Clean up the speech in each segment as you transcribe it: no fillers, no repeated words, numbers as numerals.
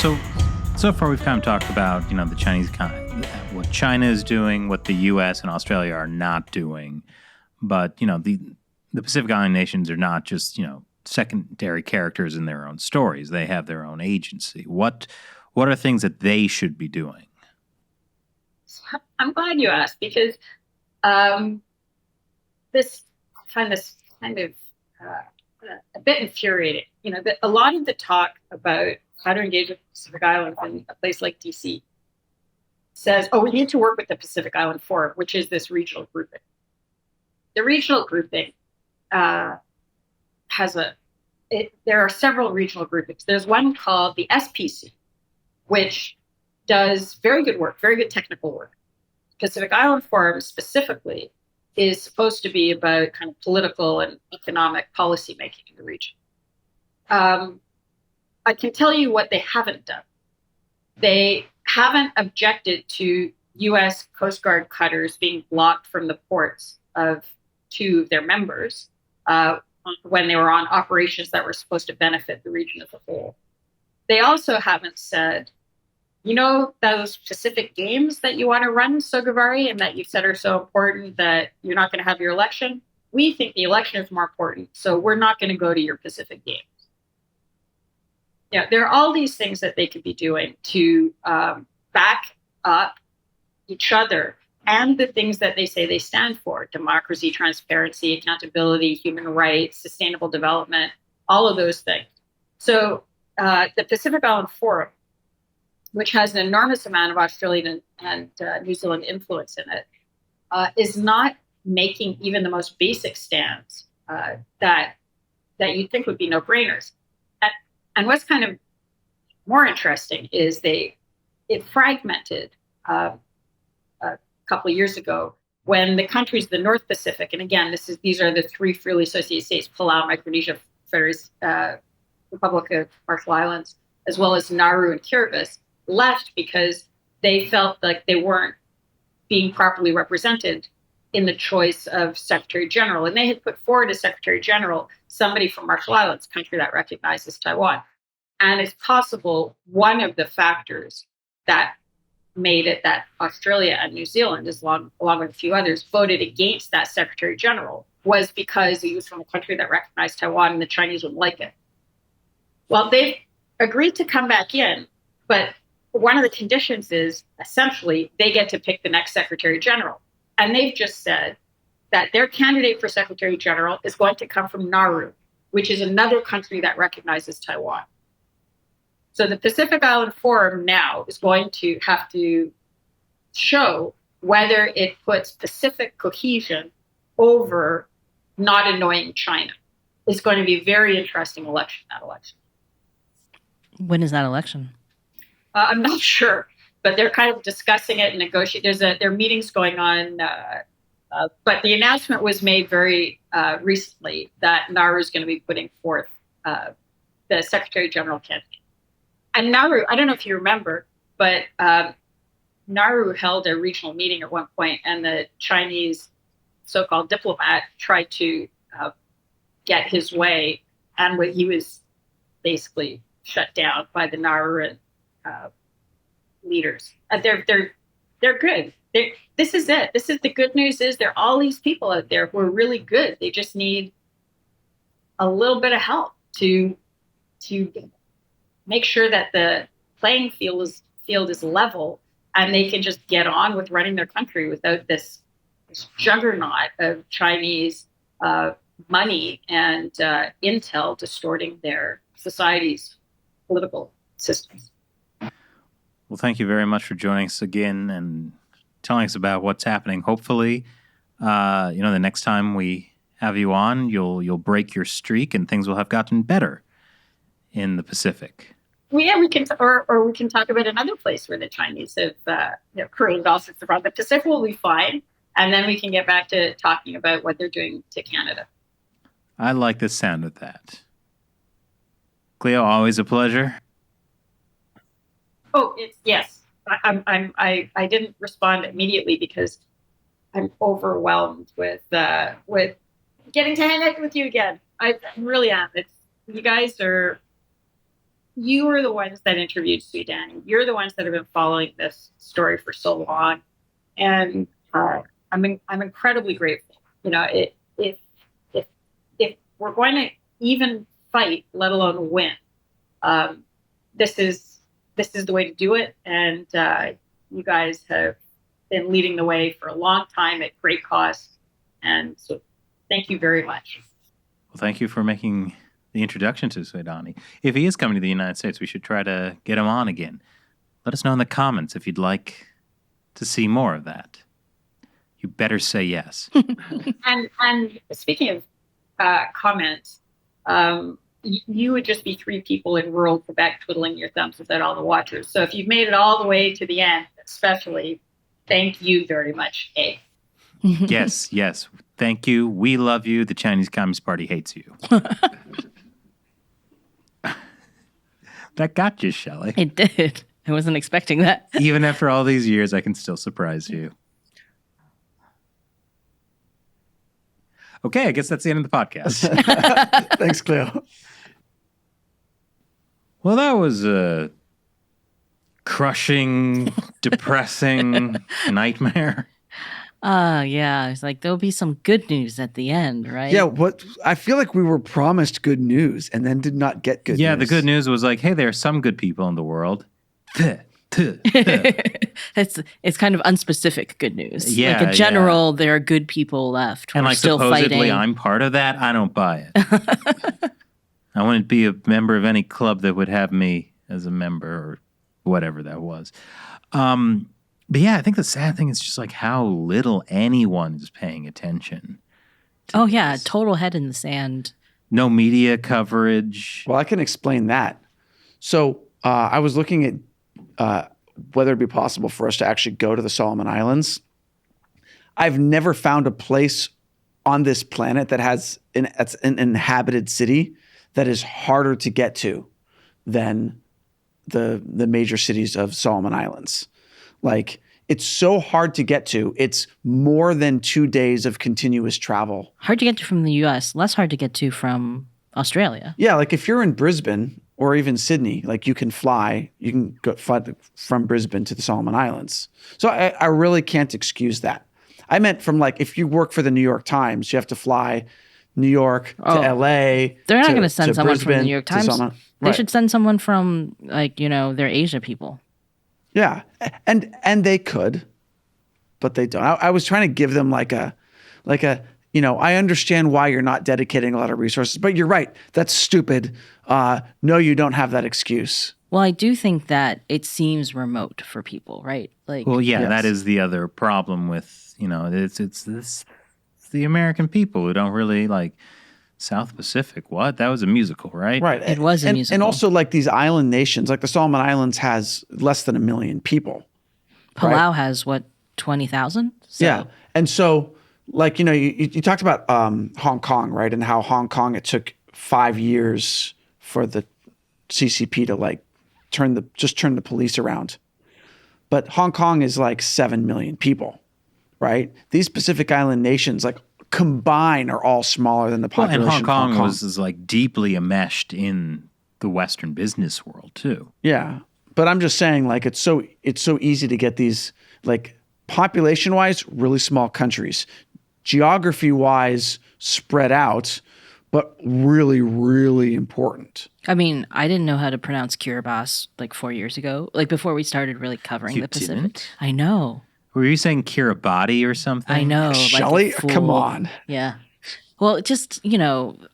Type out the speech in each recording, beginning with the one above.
So far we've kind of talked about, the Chinese what China is doing, what the U.S. and Australia are not doing. But, the Pacific Island nations are not just, secondary characters in their own stories. They have their own agency. What are things that they should be doing? I'm glad you asked, because this kind of a bit infuriating. A lot of the talk about how to engage with the Pacific Islands in a place like DC says, we need to work with the Pacific Island Forum, which is this regional grouping. The regional grouping there are several regional groupings. There's one called the SPC, which does very good work, very good technical work. Pacific Island Forum specifically is supposed to be about kind of political and economic policy making in the region. I can tell you what they haven't done. They haven't objected to U.S. Coast Guard cutters being blocked from the ports of two of their members when they were on operations that were supposed to benefit the region as a whole. They also haven't said, those Pacific games that you want to run, Sogavari, and that you said are so important that you're not going to have your election. We think the election is more important, so we're not going to go to your Pacific games. Yeah, there are all these things that they could be doing to back up each other and the things that they say they stand for: democracy, transparency, accountability, human rights, sustainable development, all of those things. So the Pacific Island Forum, which has an enormous amount of Australian and New Zealand influence in it, is not making even the most basic stands that you'd think would be no-brainers. And what's kind of more interesting is it fragmented a couple of years ago when the countries of the North Pacific, and again, these are the three freely associated states: Palau, Micronesia, Republic of Marshall Islands, as well as Nauru and Kiribati, left because they felt like they weren't being properly represented in the choice of Secretary General. And they had put forward as Secretary General somebody from Marshall Islands, country that recognizes Taiwan. And it's possible one of the factors that made it that Australia and New Zealand, along with a few others, voted against that Secretary General was because he was from a country that recognized Taiwan and the Chinese wouldn't like it. Well, they've agreed to come back in, but one of the conditions is essentially they get to pick the next Secretary General. And they've just said that their candidate for Secretary General is going to come from Nauru, which is another country that recognizes Taiwan. So the Pacific Island Forum now is going to have to show whether it puts Pacific cohesion over not annoying China. It's going to be a very interesting election, that election. When is that election? I'm not sure, but they're kind of discussing it and negotiating. There are meetings going on, but the announcement was made very recently that Nauru is going to be putting forth the Secretary General candidate. And Nauru, I don't know if you remember, but Nauru held a regional meeting at one point, and the Chinese so-called diplomat tried to get his way, and he was basically shut down by the Nauruan leaders. They're good. This is it. This is the good news. There are all these people out there who are really good. They just need a little bit of help to make sure that the playing field is level, and they can just get on with running their country without this juggernaut of Chinese money and intel distorting their society's political systems. Well, thank you very much for joining us again and telling us about what's happening. Hopefully, the next time we have you on, you'll break your streak and things will have gotten better in the Pacific. Well, yeah, we can, or we can talk about another place where the Chinese have created all sorts of problems. The Pacific will be fine, and then we can get back to talking about what they're doing to Canada. I like the sound of that. Cleo, always a pleasure. Oh, yes. I didn't respond immediately because I'm overwhelmed with getting to hang out with you again. I really am. You guys are you are the ones that interviewed Sudan. You're the ones that have been following this story for so long, and I'm incredibly grateful. If if we're going to even fight, let alone win, um, this is the way to do it. And you guys have been leading the way for a long time at great cost, and so thank you very much. Well, thank you for making the introduction to Suidani. If he is coming to the United States, we should try to get him on again. Let us know in the comments if you'd like to see more of that. You better say yes. And speaking of comments, you would just be three people in rural Quebec twiddling your thumbs without all the watchers. So if you've made it all the way to the end, especially, thank you very much, A. Yes. Thank you. We love you. The Chinese Communist Party hates you. That got you, Shelley. It did. I wasn't expecting that. Even after all these years, I can still surprise you. Okay, I guess that's the end of the podcast. Thanks, Cleo. Well, that was a crushing, depressing nightmare. Yeah. It's like there'll be some good news at the end, right? Yeah, I feel like we were promised good news and then did not get good news. Yeah, the good news was like, hey, there are some good people in the world. It's kind of unspecific good news. Yeah, like a general, there are good people left who and are like still supposedly fighting. I'm part of that. I don't buy it. I wouldn't be a member of any club that would have me as a member or whatever that was. But yeah, I think the sad thing is just like how little anyone is paying attention. Oh yeah, total head in the sand. No media coverage. Well, I can explain that. So I was looking at whether it'd be possible for us to actually go to the Solomon Islands. I've never found a place on this planet that has an inhabited city that is harder to get to than the major cities of Solomon Islands. Like, it's so hard to get to. It's more than 2 days of continuous travel. Hard to get to from the U.S., less hard to get to from Australia. Yeah, like if you're in Brisbane or even Sydney, like you can fly from Brisbane to the Solomon Islands. So I really can't excuse that. I meant from like if you work for the New York Times, you have to fly New York to L.A. They're not going to send someone from the New York Times. They Right. should send someone from like, their Asia people. Yeah, and they could, but they don't. I was trying to give them like a, I understand why you're not dedicating a lot of resources, but you're right. That's stupid. No, you don't have that excuse. Well, I do think that it seems remote for people, right? Like, Well, yeah, Yes. that is the other problem with, it's the American people who don't really like South Pacific. What? That was a musical, right? Right. It was a musical. And also like these island nations, like the Solomon Islands has less than 1 million people. Palau has what, 20,000? So, Yeah. And so like, you talked about Hong Kong, right? And how Hong Kong, it took 5 years for the CCP to like turn the police around. But Hong Kong is like 7 million people, right? These Pacific Island nations like combined are all smaller than the Well, population and Hong of Kong was like deeply enmeshed in the Western business world too. Yeah. But I'm just saying like it's so easy to get these like population-wise really small countries, geography-wise spread out, but really, really important. I mean, I didn't know how to pronounce Kiribati like 4 years ago, like before we started really covering You the Pacific. didn't? I know. Were you saying Kiribati or something? I know. like a Shelley, fool. come on. Yeah. Well, just,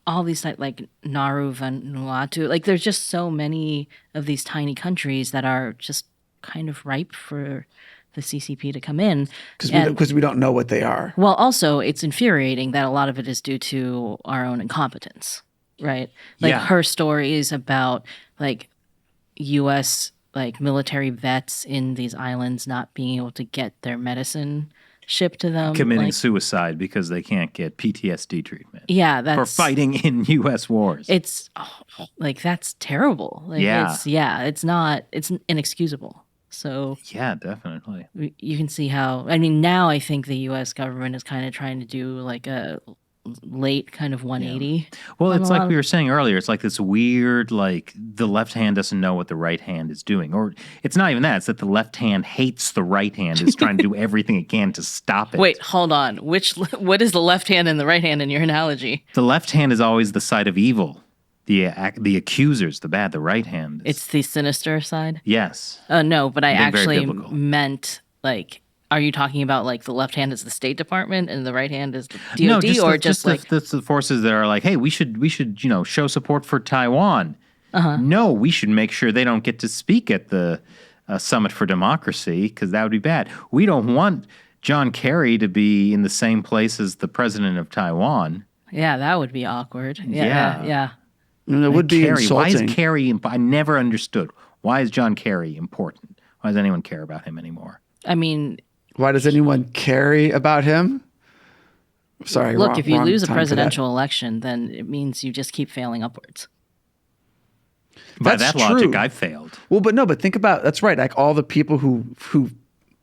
all these like Nauru, Vanuatu, like there's just so many of these tiny countries that are just kind of ripe for the CCP to come in. Because we don't know what they are. Well, also, it's infuriating that a lot of it is due to our own incompetence, right? Like Yeah. her stories about like U.S. like military vets in these islands not being able to get their medicine shipped to them. Committing like, suicide because they can't get PTSD treatment yeah, for that's fighting in U.S. wars. It's like that's terrible. Like, Yeah. it's inexcusable. So Yeah, definitely. you can see how. I mean, now I think the U.S. government is kind of trying to do like a late kind of 180. Well, on it's a like lot we of- were saying earlier. It's like this weird, like the left hand doesn't know what the right hand is doing. Or it's not even that. It's that the left hand hates the right hand, is trying to do everything it can to stop it. Wait, hold on. What is the left hand and the right hand in your analogy? The left hand is always the side of evil. The accusers, the bad. The right hand. It's the sinister side? Yes. No, but I Being very actually biblical. meant like, are you talking about like the left hand is the State Department and the right hand is the DOD, No, or just like the forces that are like, hey, we should show support for Taiwan. No, we should make sure they don't get to speak at the Summit for Democracy because that would be bad. We don't want John Kerry to be in the same place as the president of Taiwan. yeah, that would be awkward. Yeah. Yeah. And it would be Kerry, why insulting. is Kerry? I never understood. Why is John Kerry important? Why does anyone care about him anymore? I mean, Why does anyone care about him? Sorry. look, wrong- if you wrong lose a time for that. presidential election, then it means you just keep failing upwards. By That's that logic, true. I failed. Well, but think about that's right. Like all the people who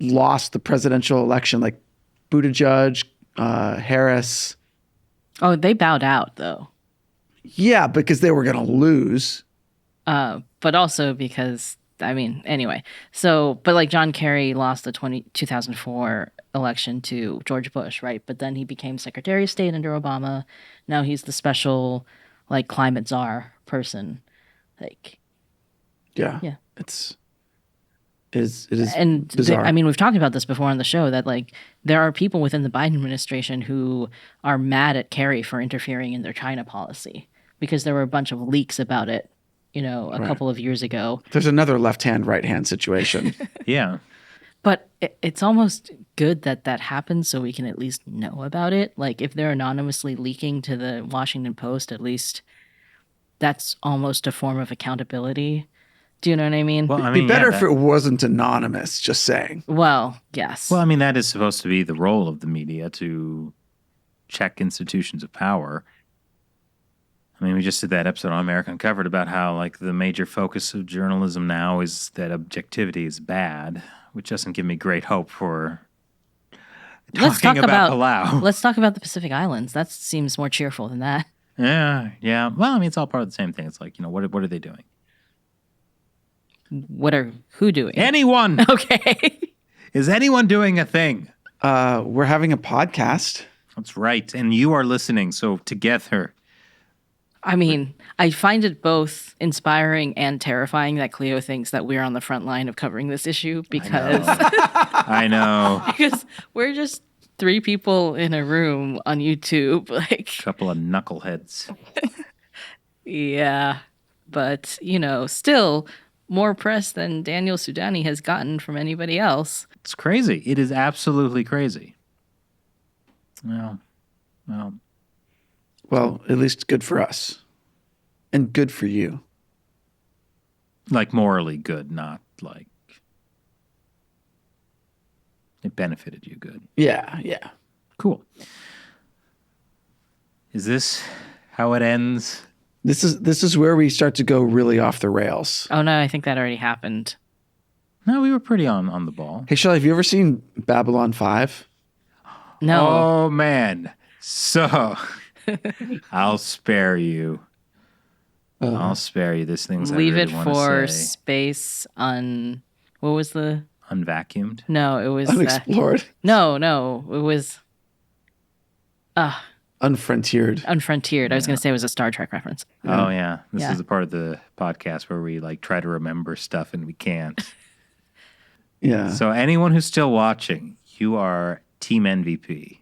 lost the presidential election, like Buttigieg, Harris. Oh, they bowed out though. Yeah, because they were going to lose. But also because, I mean, anyway. So, but like John Kerry lost the 2004 election to George Bush, right? But then he became Secretary of State under Obama. Now he's the special, like, climate czar person. Like, Yeah. Yeah. It is and bizarre. I mean, we've talked about this before on the show that like there are people within the Biden administration who are mad at Kerry for interfering in their China policy because there were a bunch of leaks about it, a couple of years ago. There's another left-hand, right-hand situation. Yeah. But it's almost good that that happens so we can at least know about it. Like if they're anonymously leaking to the Washington Post, at least that's almost a form of accountability. Do you know what I mean? Well, I It'd mean, be better yeah, if it wasn't anonymous, just saying. Well, yes. Well, I mean, that is supposed to be the role of the media, to check institutions of power. I mean, we just did that episode on America Uncovered about how, like, the major focus of journalism now is that objectivity is bad, which doesn't give me great hope for talking about Palau. Let's talk about the Pacific Islands. That seems more cheerful than that. Yeah. Well, I mean, it's all part of the same thing. It's like, what are they doing? Who doing? Anyone? Okay. Is anyone doing a thing? We're having a podcast. That's right. And you are listening. So together. I mean, I find it both inspiring and terrifying that Cleo thinks that we're on the front line of covering this issue because I know. because we're just three people in a room on YouTube. Like, Couple of knuckleheads. yeah, but still more press than Daniel Soudani has gotten from anybody else. It's crazy. It is absolutely crazy. Well, Well, at least good for us. And good for you. like morally good, not like it benefited you good. Yeah. Cool. Is this how it ends? This is where we start to go really off the rails. Oh no, I think that already happened. No, we were pretty on the ball. Hey, Shelley, have you ever seen Babylon 5? No. Oh man. So I'll spare you. I'll spare you. This thing's Leave I it really wanna for say. space what was the Unvacuumed. No, it was Unexplored? No, it was Unfrontiered. Unfrontiered. I was going to say it was a Star Trek reference. Oh yeah. This Yeah. is the part of the podcast where we like try to remember stuff and we can't. Yeah. So anyone who's still watching, you are Team MVP.